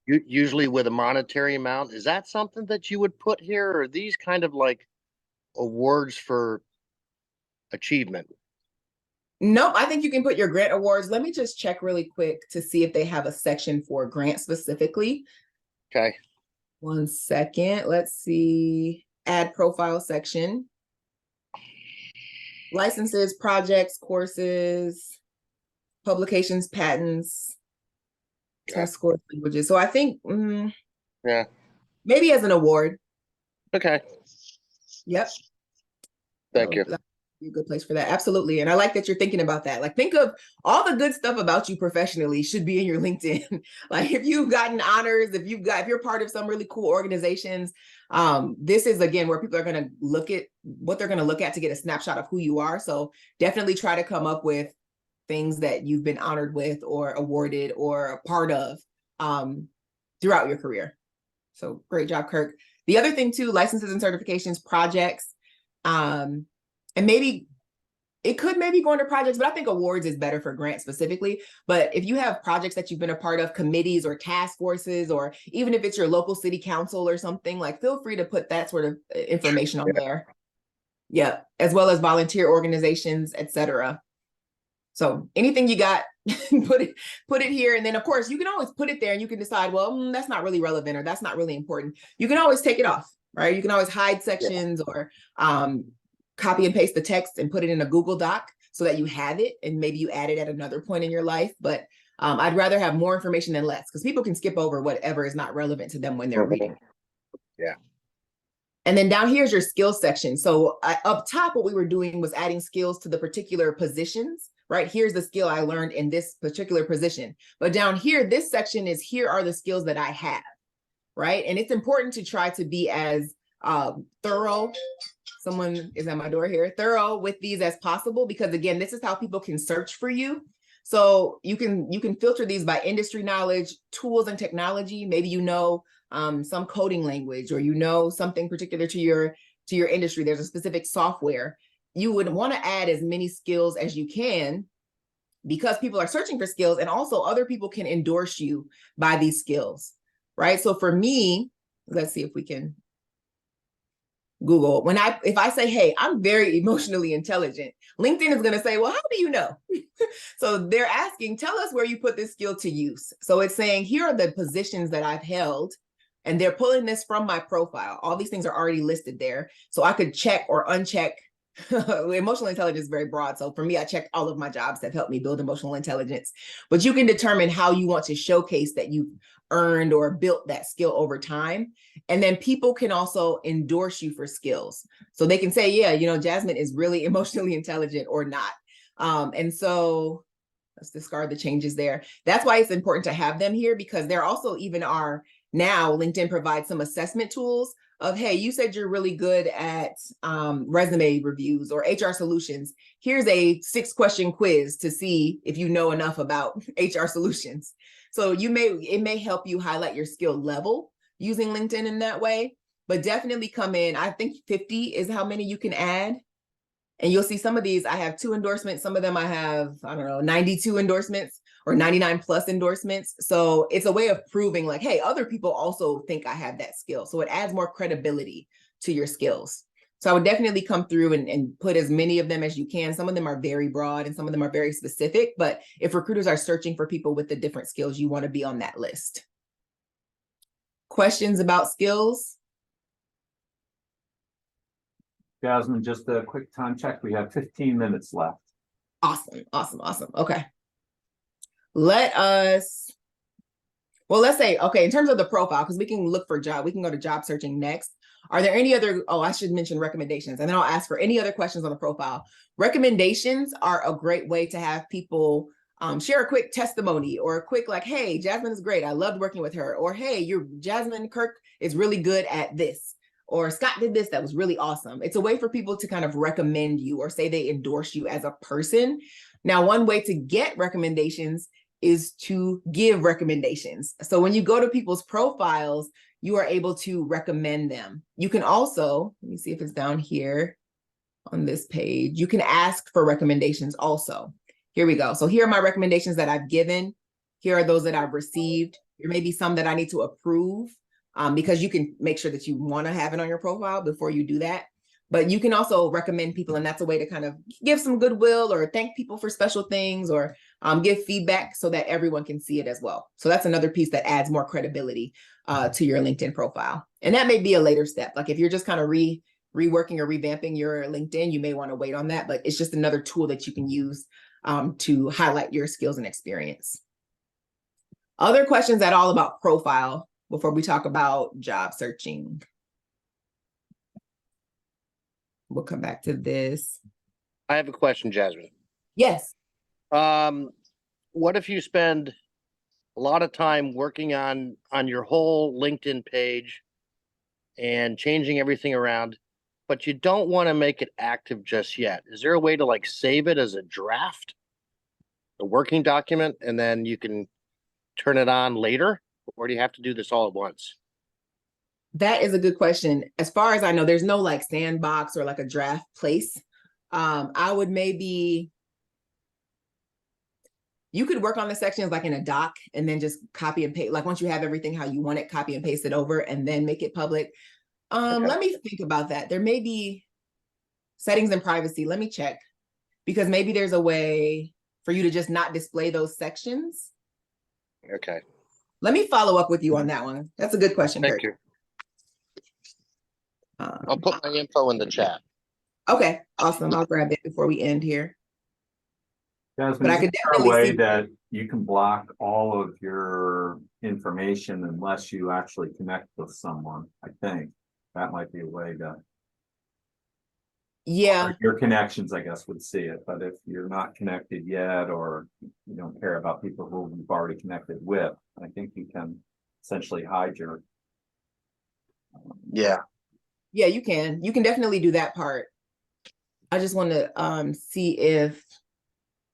usually with a monetary amount. Is that something that you would put here, or are these kind of like awards for achievement? Nope, I think you can put your grant awards. Let me just check really quick to see if they have a section for grant specifically. Okay. 1 second. Let's see. Add profile section. Licenses, projects, courses, publications, patents, test scores, languages. So I think, Yeah. maybe as an award. Okay. Yep. Thank you. That'd be a good place for that. Absolutely. And I like that you're thinking about that. Like, think of all the good stuff about you professionally should be in your LinkedIn. Like, if you've gotten honors, if you're part of some really cool organizations, this is, again, where people are going to look at what they're going to look at to get a snapshot of who you are. So definitely try to come up with things that you've been honored with or awarded or a part of throughout your career. So great job, Kirk. The other thing too, licenses and certifications, projects, and maybe it could go into projects, but I think awards is better for grants specifically. But if you have projects that you've been a part of, committees or task forces, or even if it's your local city council or something, like, feel free to put that sort of information on there. Yeah, as well as volunteer organizations, etc. So anything you got, put it here. And then of course you can always put it there and you can decide, well, that's not really relevant or that's not really important. You can always take it off, right? You can always hide sections or copy and paste the text and put it in a Google Doc so that you have it and maybe you add it at another point in your life. But I'd rather have more information than less, because people can skip over whatever is not relevant to them when they're reading. Yeah. And then down here's your skills section. So up top, what we were doing was adding skills to the particular positions, right? Here's the skill I learned in this particular position. But down here, this section is, here are the skills that I have, right? And it's important to try to be as thorough. Someone is at my door here. Thorough with these as possible, because again, this is how people can search for you. So you can filter these by industry knowledge, tools and technology. Maybe you know some coding language, or you know something particular to your industry. There's a specific software. You would want to add as many skills as you can, because people are searching for skills, and also other people can endorse you by these skills, right? So for me, let's see if we can Google. If I say, hey, I'm very emotionally intelligent, LinkedIn is going to say, well, how do you know? So they're asking, tell us where you put this skill to use. So it's saying, here are the positions that I've held, and they're pulling this from my profile. All these things are already listed there. So I could check or uncheck Emotional intelligence is very broad. So for me, I checked all of my jobs that helped me build emotional intelligence. But you can determine how you want to showcase that you've earned or built that skill over time. And then people can also endorse you for skills. So they can say, yeah, Jasmine is really emotionally intelligent or not. And so let's discard the changes there. That's why it's important to have them here, because there also even are now LinkedIn provides some assessment tools of, hey, you said you're really good at resume reviews or HR solutions. Here's a 6-question quiz to see if you know enough about HR solutions. So it may help you highlight your skill level using LinkedIn in that way, but definitely come in. I think 50 is how many you can add. And you'll see some of these, I have 2 endorsements. Some of them I have, 92 endorsements or 99 plus endorsements. So it's a way of proving like, hey, other people also think I have that skill. So it adds more credibility to your skills. So I would definitely come through and put as many of them as you can. Some of them are very broad and some of them are very specific. But if recruiters are searching for people with the different skills, you want to be on that list. Questions about skills? Jasmine, just a quick time check. We have 15 minutes left. Awesome. Okay. Let's say, okay, in terms of the profile, because we can look for we can go to job searching next. Are there any other, I should mention recommendations, and then I'll ask for any other questions on the profile. Recommendations are a great way to have people share a quick testimony or a quick like, hey, Jasmine is great. I loved working with her. Or, hey, Jasmine Kirk is really good at this. Or Scott did this, that was really awesome. It's a way for people to kind of recommend you or say they endorse you as a person. Now, one way to get recommendations is to give recommendations. So when you go to people's profiles, you are able to recommend them. You can also, let me see if it's down here on this page, you can ask for recommendations also. Here we go. So here are my recommendations that I've given. Here are those that I've received. There may be some that I need to approve. Because you can make sure that you want to have it on your profile before you do that. But you can also recommend people, and that's a way to kind of give some goodwill or thank people for special things or give feedback so that everyone can see it as well. So that's another piece that adds more credibility to your LinkedIn profile. And that may be a later step. Like if you're just kind of reworking or revamping your LinkedIn, you may want to wait on that, but it's just another tool that you can use to highlight your skills and experience. Other questions at all about profile before we talk about job searching? We'll come back to this. I have a question, Jasmine. Yes. What if you spend a lot of time working on your whole LinkedIn page and changing everything around, but you don't want to make it active just yet? Is there a way to like save it as a draft, a working document, and then you can turn it on later? Or do you have to do this all at once? That is a good question. As far as I know, there's no like sandbox or like a draft place. I would maybe, you could work on the sections like in a doc and then just copy and paste. Like once you have everything how you want it, copy and paste it over and then make it public. Okay. Let me think about that. There may be settings and privacy. Let me check, because maybe there's a way for you to just not display those sections. Okay. Let me follow up with you on that one. That's a good question, Thank Kurt. you. I'll put my info in the chat. Okay, awesome. I'll grab it before we end here. Jasmine, But I is could there a definitely way see that you can block all of your information unless you actually connect with someone? I think that might be a way to. Yeah. Your connections, I guess, would see it, but if you're not connected yet, or you don't care about people who you've already connected with, I think you can essentially hide your. Yeah. Yeah, you can. You can definitely do that part. I just want to see if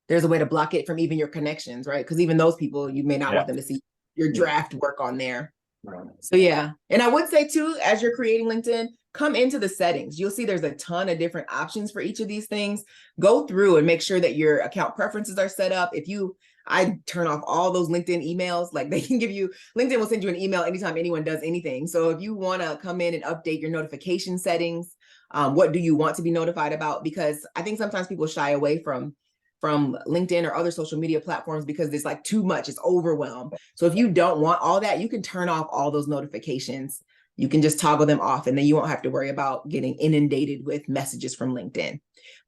there's a way to block it from even your connections, right? Because even those people, you may not want them to see your draft work on there. Right. So yeah. And I would say too, as you're creating LinkedIn, come into the settings. You'll see there's a ton of different options for each of these things. Go through and make sure that your account preferences are set up. I turn off all those LinkedIn emails. Like LinkedIn will send you an email anytime anyone does anything. So if you want to come in and update your notification settings, what do you want to be notified about? Because I think sometimes people shy away from LinkedIn or other social media platforms because it's like too much, it's overwhelmed. So if you don't want all that, you can turn off all those notifications You can just toggle them off, and then you won't have to worry about getting inundated with messages from LinkedIn.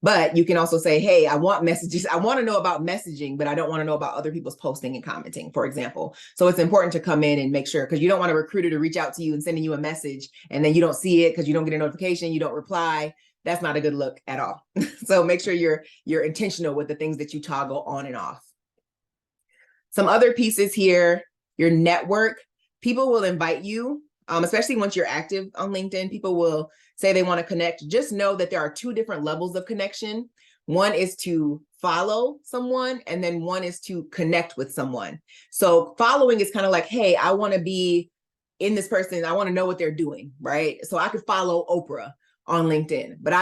But you can also say, hey, I want messages. I want to know about messaging, but I don't want to know about other people's posting and commenting, for example. So it's important to come in and make sure, because you don't want a recruiter to reach out to you and sending you a message and then you don't see it because you don't get a notification, you don't reply. That's not a good look at all. So make sure you're intentional with the things that you toggle on and off. Some other pieces here, your network. People will invite you, especially once you're active on LinkedIn, people will say they want to connect. Just know that there are two different levels of connection. One is to follow someone, and then one is to connect with someone. So following is kind of like, hey, I want to be in this person. I want to know what they're doing, right? So I could follow Oprah on LinkedIn, but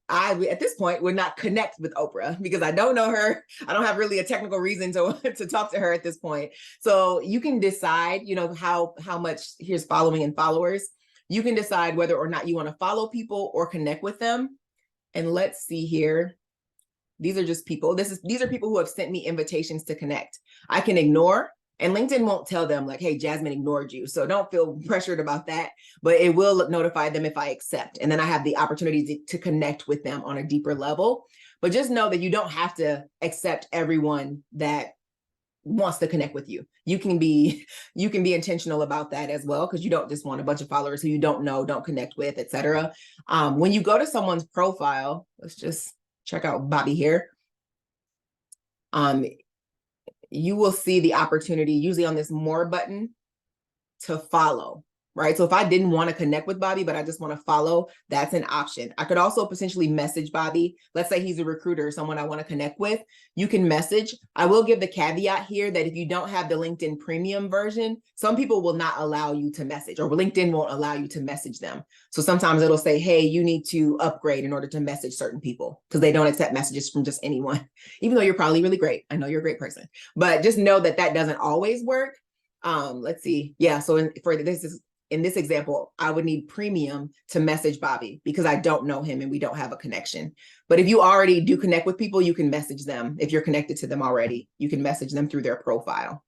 I, at this point, would not connect with Oprah because I don't know her. I don't have really a technical reason to talk to her at this point. So you can decide, how much, here's following and followers. You can decide whether or not you want to follow people or connect with them. And let's see here. These are just people. These are people who have sent me invitations to connect. I can ignore, and LinkedIn won't tell them like, hey, Jasmine ignored you. So don't feel pressured about that, but it will notify them if I accept. And then I have the opportunity to connect with them on a deeper level. But just know that you don't have to accept everyone that wants to connect with you. You can be intentional about that as well, because you don't just want a bunch of followers who you don't know, don't connect with, etc. When you go to someone's profile, let's just check out Bobby here. You will see the opportunity, usually on this more button, to follow, right? So if I didn't want to connect with Bobby, but I just want to follow, that's an option. I could also potentially message Bobby. Let's say he's a recruiter, someone I want to connect with. You can message. I will give the caveat here that if you don't have the LinkedIn premium version, some people will not allow you to message, or LinkedIn won't allow you to message them. So sometimes it'll say, hey, you need to upgrade in order to message certain people, because they don't accept messages from just anyone, even though you're probably really great. I know you're a great person, but just know that that doesn't always work. Let's see. Yeah. So in this example, I would need premium to message Bobby because I don't know him and we don't have a connection. But if you already do connect with people, you can message them. If you're connected to them already, you can message them through their profile.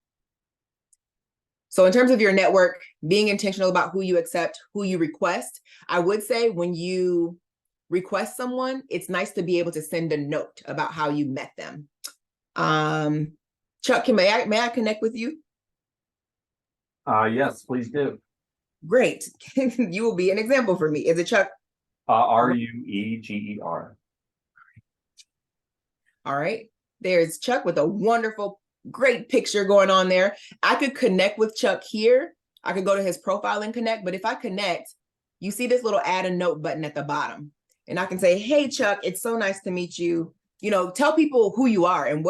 So in terms of your network, being intentional about who you accept, who you request, I would say when you request someone, it's nice to be able to send a note about how you met them. Chuck, may I connect with you? Yes, please do. Great. You will be an example for me. Is it Chuck? Rueger. All right. There's Chuck with a wonderful, great picture going on there. I could connect with Chuck here. I could go to his profile and connect. But if I connect, you see this little add a note button at the bottom. And I can say, hey, Chuck, it's so nice to meet you. Tell people who you are and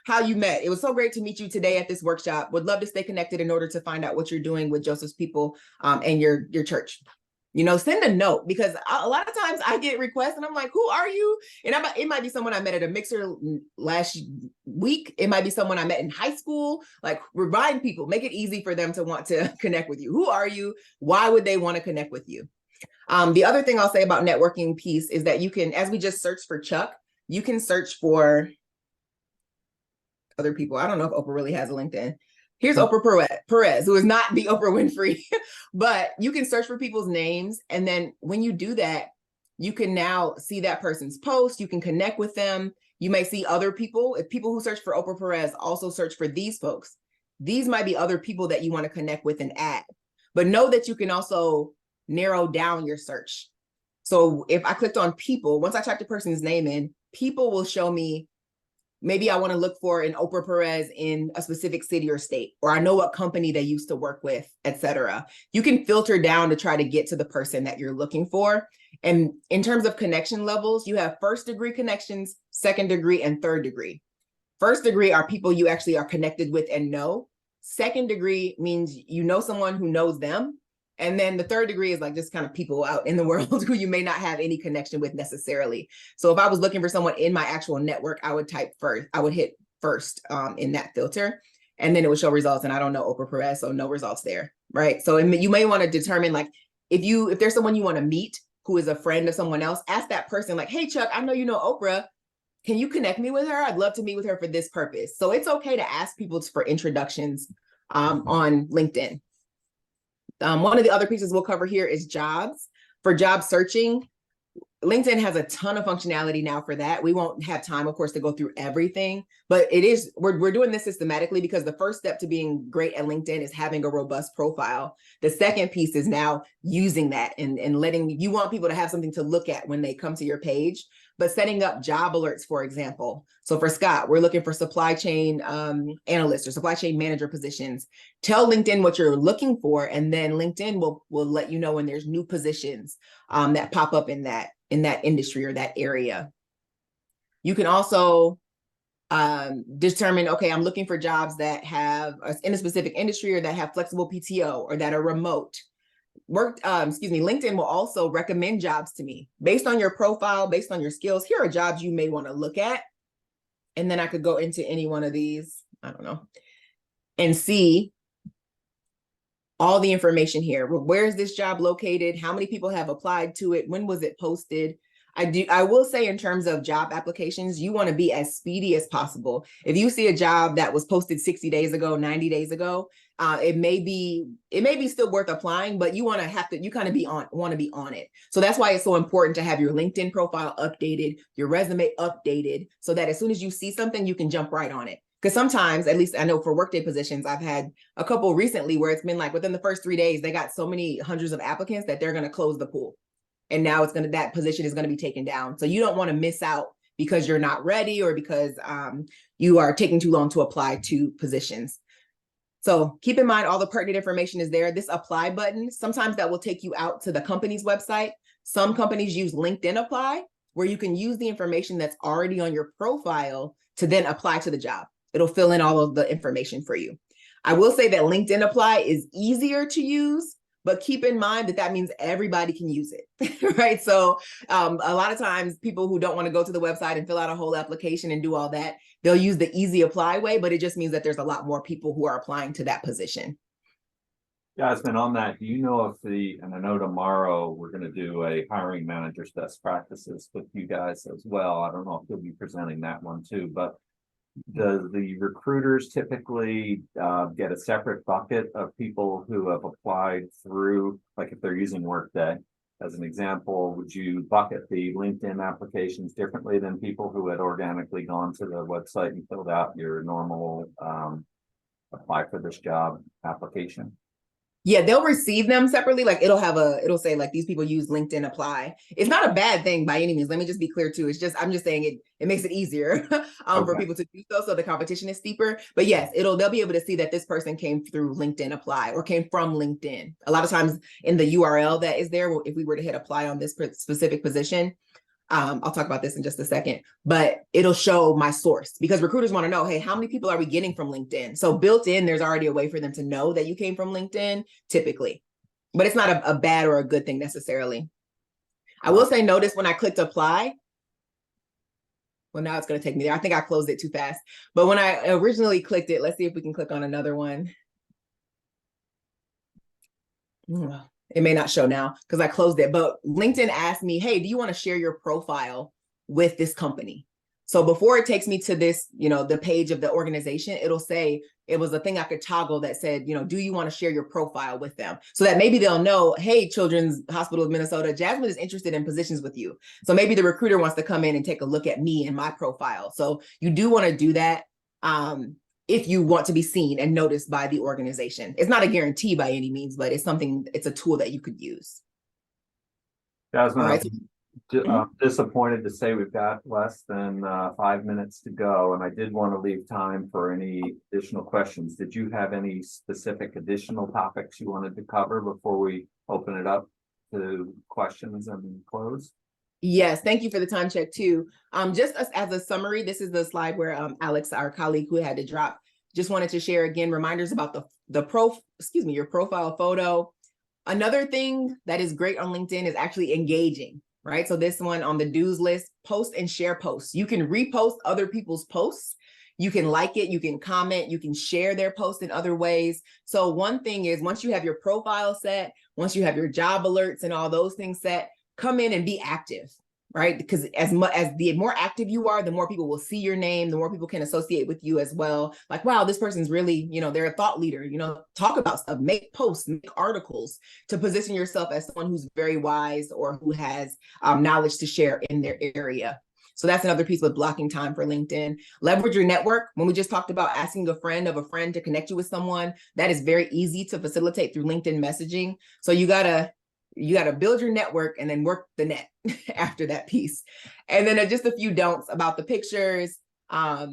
how you met. It was so great to meet you today at this workshop. Would love to stay connected in order to find out what you're doing with Joseph's People and your church. Send a note, because a lot of times I get requests and I'm like, who are you? And it might be someone I met at a mixer last week. It might be someone I met in high school. Like, remind people, make it easy for them to want to connect with you. Who are you? Why would they want to connect with you? The other thing I'll say about networking piece is that you can, as we just searched for Chuck, you can search for other people. I don't know if Oprah really has a LinkedIn. Here's Oprah Perez, who is not the Oprah Winfrey, but you can search for people's names. And then when you do that, you can now see that person's post. You can connect with them. You may see other people. If people who search for Oprah Perez also search for these folks, these might be other people that you want to connect with and add. But know that you can also narrow down your search. So if I clicked on people, once I typed the person's name in, people will show me, maybe I want to look for an Oprah Perez in a specific city or state, or I know what company they used to work with, etc. You can filter down to try to get to the person that you're looking for. And in terms of connection levels, you have first degree connections, second degree, and third degree. First degree are people you actually are connected with and know. Second degree means you know someone who knows them. And then the third degree is like just kind of people out in the world who you may not have any connection with necessarily. So if I was looking for someone in my actual network, I would type first, I would hit first in that filter, and then it would show results. And I don't know Oprah Perez, so no results there, right? So you may want to determine, like, if there's someone you want to meet who is a friend of someone else, ask that person like, hey, Chuck, I know you know Oprah. Can you connect me with her? I'd love to meet with her for this purpose. So it's okay to ask people for introductions on LinkedIn. One of the other pieces we'll cover here is jobs. For job searching, LinkedIn has a ton of functionality now for that. We won't have time, of course, to go through everything, but we're doing this systematically because the first step to being great at LinkedIn is having a robust profile. The second piece is now using that and letting, you want people to have something to look at when they come to your page, but setting up job alerts, for example. So for Scott, we're looking for supply chain analyst or supply chain manager positions. Tell LinkedIn what you're looking for, and then LinkedIn will let you know when there's new positions that pop up in that industry or that area. You can also determine, okay, I'm looking for jobs that have in a specific industry or that have flexible PTO or that are remote. LinkedIn will also recommend jobs to me based on your profile, based on your skills. Here are jobs you may want to look at. And then I could go into any one of these, I don't know, and see all the information here. Where is this job located? How many people have applied to it? When was it posted? I will say, in terms of job applications, you want to be as speedy as possible. If you see a job that was posted 60 days ago, 90 days ago, it may be still worth applying, but you want to be on it. So that's why it's so important to have your LinkedIn profile updated, your resume updated, so that as soon as you see something, you can jump right on it. Because sometimes, at least I know for Workday positions, I've had a couple recently where it's been like within the first 3 days, they got so many hundreds of applicants that they're going to close the pool. And now that position is going to be taken down. So you don't want to miss out because you're not ready or because you are taking too long to apply to positions. So keep in mind, all the pertinent information is there. This apply button, sometimes that will take you out to the company's website. Some companies use LinkedIn Apply, where you can use the information that's already on your profile to then apply to the job. It'll fill in all of the information for you. I will say that LinkedIn Apply is easier to use, but keep in mind that means everybody can use it, right? So a lot of times people who don't want to go to the website and fill out a whole application and do all that, they'll use the easy apply way, but it just means that there's a lot more people who are applying to that position. Jasmine, on that, do you know if and I know tomorrow we're going to do a hiring manager's best practices with you guys as well. I don't know if you'll be presenting that one too, but does the recruiters typically get a separate bucket of people who have applied through, like if they're using Workday as an example, would you bucket the LinkedIn applications differently than people who had organically gone to the website and filled out your normal apply for this job application? Yeah, they'll receive them separately. Like it'll say like these people use LinkedIn Apply. It's not a bad thing by any means. Let me just be clear too. I'm just saying it makes it easier for people to do so the competition is steeper. But yes, they'll be able to see that this person came through LinkedIn Apply or came from LinkedIn. A lot of times in the URL that is there, if we were to hit apply on this specific position, I'll talk about this in just a second, but it'll show my source because recruiters want to know, hey, how many people are we getting from LinkedIn? So built in, there's already a way for them to know that you came from LinkedIn typically, but it's not a bad or a good thing necessarily. I will say, notice when I clicked apply, well, now it's going to take me there. I think I closed it too fast, but when I originally clicked it, let's see if we can click on another one. It may not show now because I closed it, but LinkedIn asked me, hey, do you want to share your profile with this company? So before it takes me to this, the page of the organization, it'll say, it was a thing I could toggle that said, do you want to share your profile with them? So that maybe they'll know, hey, Children's Hospital of Minnesota, Jasmine is interested in positions with you. So maybe the recruiter wants to come in and take a look at me and my profile. So you do want to do that. If you want to be seen and noticed by the organization. It's not a guarantee by any means, but it's a tool that you could use. Jasmine, Right. I'm disappointed to say we've got less than 5 minutes to go, and I did want to leave time for any additional questions. Did you have any specific additional topics you wanted to cover before we open it up to questions and close? Yes, thank you for the time check too. Just as a summary, this is the slide where Alex, our colleague who had to drop, just wanted to share again reminders about your profile photo. Another thing that is great on LinkedIn is actually engaging, right? So this one on the do's list, post and share posts. You can repost other people's posts. You can like it, you can comment, you can share their posts in other ways. So one thing is, once you have your profile set, once you have your job alerts and all those things set, come in and be active, right? Because as much as the more active you are, the more people will see your name, the more people can associate with you as well. Like, wow, this person's really, they're a thought leader, talk about stuff, make posts, make articles to position yourself as someone who's very wise or who has knowledge to share in their area. So that's another piece with blocking time for LinkedIn. Leverage your network. When we just talked about asking a friend of a friend to connect you with someone, that is very easy to facilitate through LinkedIn messaging. So you gotta build your network and then work the net after that piece. And then just a few don'ts about the pictures. Try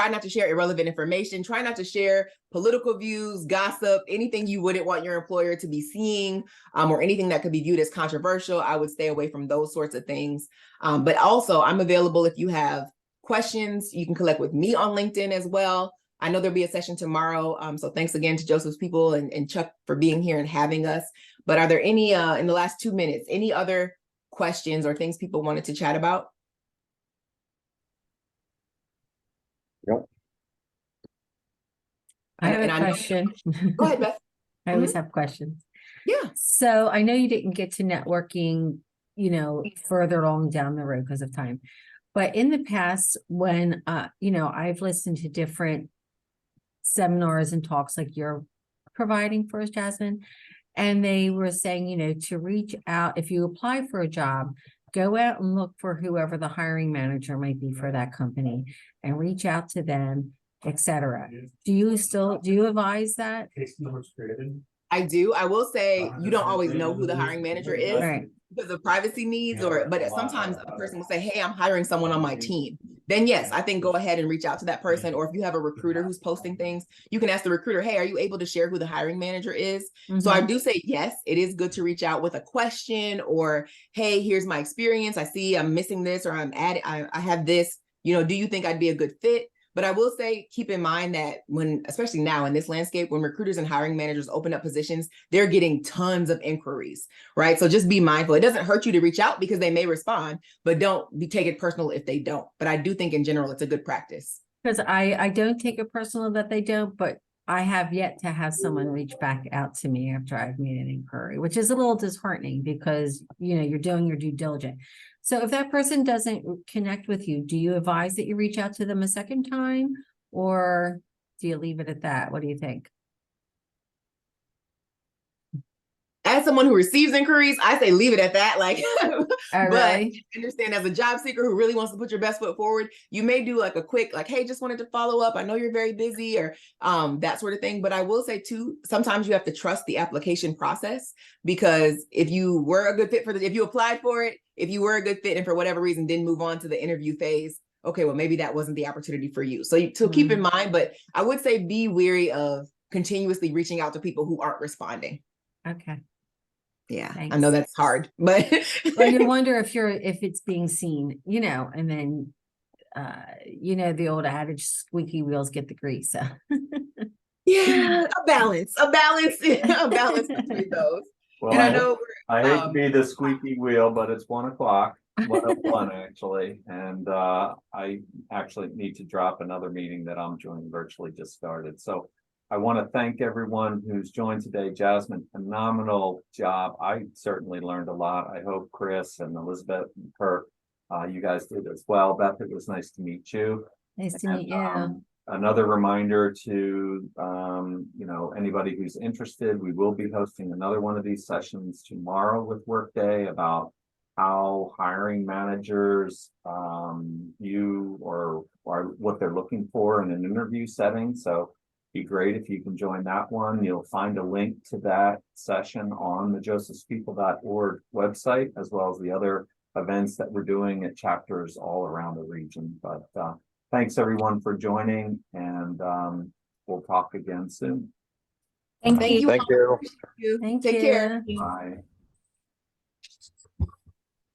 not to share irrelevant information. Try not to share political views, gossip, anything you wouldn't want your employer to be seeing, or anything that could be viewed as controversial. I would stay away from those sorts of things. But also, I'm available if you have questions. You can collect with me on LinkedIn as well. I know there'll be a session tomorrow. So thanks again to Joseph's People and Chuck for being here and having us. But are there any, in the last 2 minutes, any other questions or things people wanted to chat about? Yep. I have And a I know- question. Go ahead, Beth. I always have questions. Yeah. So I know you didn't get to networking, further along down the road because of time. But in the past, when, I've listened to different seminars and talks like you're providing for us, Jasmine, and they were saying, to reach out, if you apply for a job, go out and look for whoever the hiring manager might be for that company and reach out to them, etc. Do you advise that? I do. I will say you don't always know who the hiring manager is Right. because of privacy needs, but sometimes a person will say, hey, I'm hiring someone on my team. Then yes, I think go ahead and reach out to that person. Or if you have a recruiter who's posting things, you can ask the recruiter, hey, are you able to share who the hiring manager is? So I do say, yes, it is good to reach out with a question or, hey, here's my experience. I see I'm missing this or I have this, do you think I'd be a good fit? But I will say, keep in mind that especially now in this landscape, when recruiters and hiring managers open up positions, they're getting tons of inquiries, right? So just be mindful. It doesn't hurt you to reach out because they may respond, but don't take it personal if they don't. But I do think in general, it's a good practice. Because I don't take it personal that they don't, but I have yet to have someone reach back out to me after I've made an inquiry, which is a little disheartening because, you're doing your due diligence. So if that person doesn't connect with you, do you advise that you reach out to them a second time or do you leave it at that? What do you think? As someone who receives inquiries, I say leave it at that. But Really? understand as a job seeker who really wants to put your best foot forward, you may do like a quick, hey, just wanted to follow up. I know you're very busy or that sort of thing. But I will say too, sometimes you have to trust the application process because if you were a good fit if you applied for it, if you were a good fit and for whatever reason didn't move on to the interview phase, okay, well, maybe that wasn't the opportunity for you. So keep in mind, but I would say be wary of continuously reaching out to people who aren't responding. Okay. Yeah, Thanks. I know that's hard, but Well, you wonder if it's being seen, and then, the old adage, squeaky wheels get the grease. So. yeah, a balance between those. Well, And I know I hate to be the squeaky wheel, but it's 1:00, 1:01 actually. And I actually need to drop another meeting that I'm joining virtually just started. So I want to thank everyone who's joined today. Jasmine, phenomenal job. I certainly learned a lot. I hope Chris and Elizabeth and Kirk, you guys did as well. Beth, it was nice to meet you. Nice to meet you. Another reminder to, anybody who's interested, we will be hosting another one of these sessions tomorrow with WorkDay about how hiring managers view or what they're looking for in an interview setting. So be great if you can join that one. You'll find a link to that session on the josephspeople.org website, as well as the other events that we're doing at chapters all around the region. But thanks everyone for joining, and we'll talk again soon. Thank you. Thank you. you. Thank Take care. you. Bye.